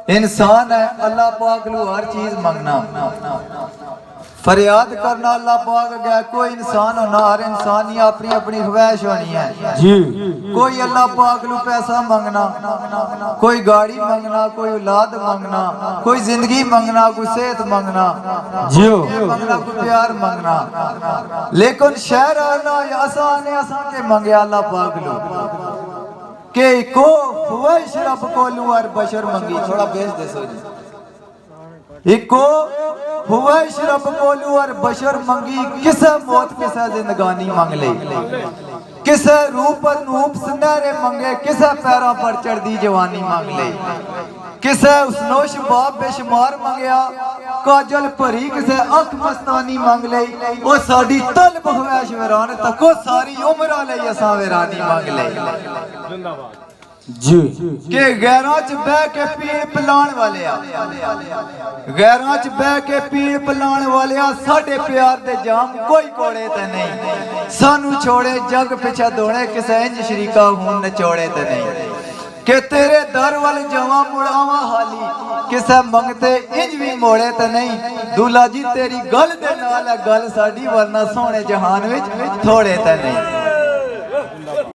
इंसान है अल्लाह पाक लू हर चीज मंगना फरियाद करना अल्लाह पाक गया कोई इंसान होना हर इंसान ही अपनी अपनी ख्वाहिश होनी है जी। कोई अल्लाह पाक लू पैसा मंगना कोई गाड़ी मंगना कोई औलाद मंगना कोई जिंदगी मंगना कोई सेहत मंगना जी मंगना कोई प्यार मंगना लेकिन शहर आना आसान है आसान के मंगे अल्लाह पाक लू के को ख्वाहिश रब को लू और बशर मंगी थोड़ा बेच दे सो जी इको ख्वाहिश रब को लू और बशर मंगी किसे मौत किसे जिंदगानी मंग ले किसे रूप नूप सुनहरे मंगे किसे पैरों पर चढ़दी जवानी मांग ले किसे उसनोश बाप बेशुमार मंगया काजल भरी किसे अख मस्तानी मांग ले ओ साडी तलब ख्वाहिश वीरान तको सारी उम्र लई असां वीरानी मांग ले जिंदाबाद जी के गैरां च बह के पीड़ पिलाण वाले गैरां च बह के पीड़ पिलाण वाले साडे प्यार दे जाम कोई कोड़े ते नहीं सानू छोड़े जग पिछा दौड़े किसे इंज शरीका हूं नचोड़े ते नहीं के तेरे दर वाल जावा मुड़ावा हाली किसे मंगते इंज भी मोड़े ते नहीं दूल्हा जी तेरी गल दे नाल है गल साडी वरना सोने जहान विच थोड़े ते नहीं।